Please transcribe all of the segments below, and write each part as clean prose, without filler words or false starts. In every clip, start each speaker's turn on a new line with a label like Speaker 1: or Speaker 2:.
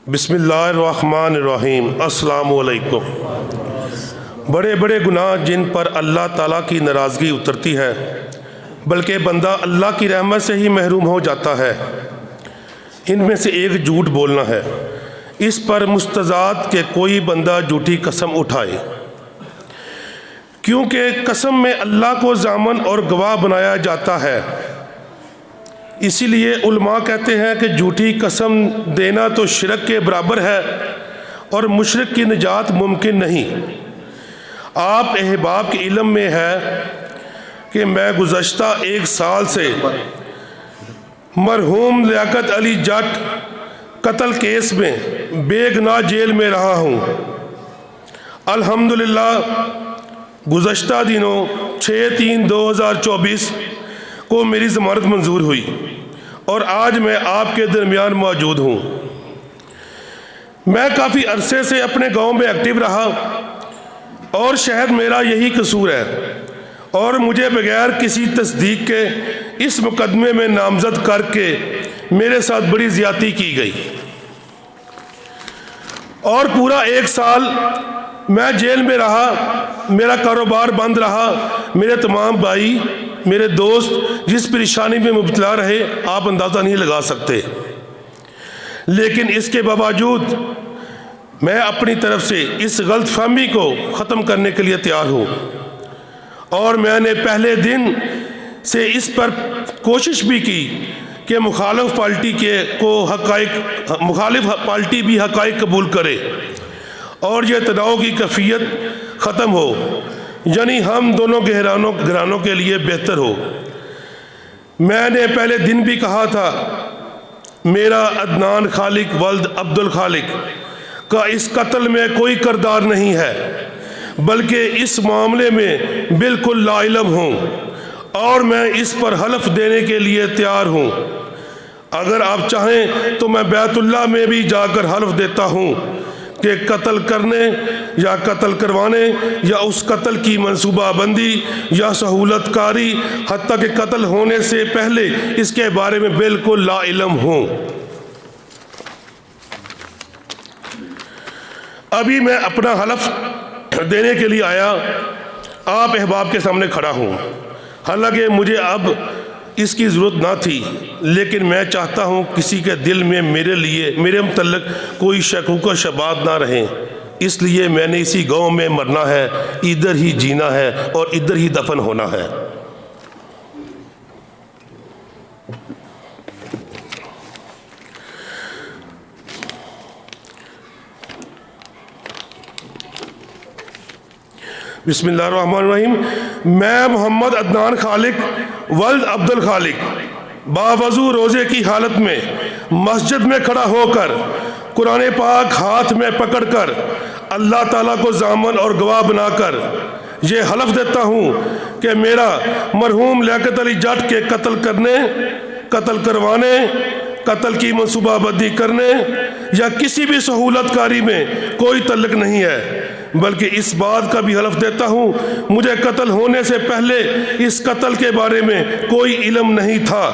Speaker 1: بسم اللہ الرحمن الرحیم۔ السلام علیکم۔ بڑے بڑے گناہ جن پر اللہ تعالیٰ کی ناراضگی اترتی ہے، بلکہ بندہ اللہ کی رحمت سے ہی محروم ہو جاتا ہے، ان میں سے ایک جھوٹ بولنا ہے۔ اس پر مستضاد کہ کوئی بندہ جھوٹی قسم اٹھائے، کیونکہ قسم میں اللہ کو ضامن اور گواہ بنایا جاتا ہے۔ اسی لیے علماء کہتے ہیں کہ جھوٹی قسم دینا تو شرک کے برابر ہے اور مشرک کی نجات ممکن نہیں۔ آپ احباب کے علم میں ہے کہ میں گزشتہ 1 سال سے مرحوم لیاقت علی جٹ قتل کیس میں بے گناہ جیل میں رہا ہوں۔ الحمدللہ گزشتہ دنوں 6/3/2024 کو میری ضمانت منظور ہوئی اور آج میں آپ کے درمیان موجود ہوں۔ میں کافی عرصے سے اپنے گاؤں میں ایکٹیو رہا اور شاید میرا یہی قصور ہے، اور مجھے بغیر کسی تصدیق کے اس مقدمے میں نامزد کر کے میرے ساتھ بڑی زیادتی کی گئی، اور پورا 1 سال میں جیل میں رہا، میرا کاروبار بند رہا، میرے تمام بھائی، میرے دوست جس پریشانی میں مبتلا رہے آپ اندازہ نہیں لگا سکتے۔ لیکن اس کے باوجود میں اپنی طرف سے اس غلط فہمی کو ختم کرنے کے لیے تیار ہوں، اور میں نے پہلے دن سے اس پر کوشش بھی کی کہ مخالف پارٹی بھی حقائق قبول کرے اور یہ تناؤ کی کیفیت ختم ہو، یعنی ہم دونوں گھرانوں کے لیے بہتر ہو۔ میں نے پہلے دن بھی کہا تھا، میرا عدنان خالق ولد عبد الخالق کا اس قتل میں کوئی کردار نہیں ہے، بلکہ اس معاملے میں بالکل لا علم ہوں، اور میں اس پر حلف دینے کے لیے تیار ہوں۔ اگر آپ چاہیں تو میں بیت اللہ میں بھی جا کر حلف دیتا ہوں کہ قتل کرنے یا قتل کروانے یا اس قتل کی منصوبہ بندی یا سہولت کاری، حتیٰ کہ قتل ہونے سے پہلے اس کے بارے میں بالکل لا علم ہوں۔ ابھی میں اپنا حلف دینے کے لیے آیا، آپ احباب کے سامنے کھڑا ہوں۔ حالانکہ مجھے اب اس کی ضرورت نہ تھی، لیکن میں چاہتا ہوں کسی کے دل میں میرے متعلق کوئی شک و شبہات نہ رہیں، اس لیے میں نے اسی گاؤں میں مرنا ہے، ادھر ہی جینا ہے اور ادھر ہی دفن ہونا ہے۔ بسم اللہ الرحمن الرحیم۔ میں محمد عدنان خالق ولد عبد الخالق باوضو روزے کی حالت میں مسجد میں کھڑا ہو کر قرآن پاک ہاتھ میں پکڑ کر اللہ تعالیٰ کو ضامن اور گواہ بنا کر یہ حلف دیتا ہوں کہ میرا مرحوم لیاقت علی جٹ کے قتل کرنے، قتل کروانے، قتل کی منصوبہ بندی کرنے یا کسی بھی سہولت کاری میں کوئی تعلق نہیں ہے، بلکہ اس بات کا بھی حلف دیتا ہوں مجھے قتل ہونے سے پہلے اس قتل کے بارے میں کوئی علم نہیں تھا۔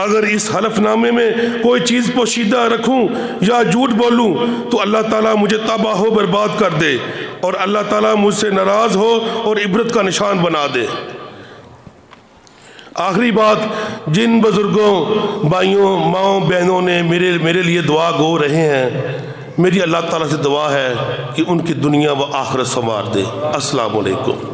Speaker 1: اگر اس حلف نامے میں کوئی چیز پوشیدہ رکھوں یا جھوٹ بولوں تو اللہ تعالیٰ مجھے تباہ و برباد کر دے، اور اللہ تعالیٰ مجھ سے ناراض ہو اور عبرت کا نشان بنا دے۔ آخری بات، جن بزرگوں، بھائیوں، ماؤں، بہنوں نے میرے لیے دعا گو رہے ہیں، میری اللہ تعالیٰ سے دعا ہے کہ ان کی دنیا و آخرت سنوار دے۔ السلام علیکم۔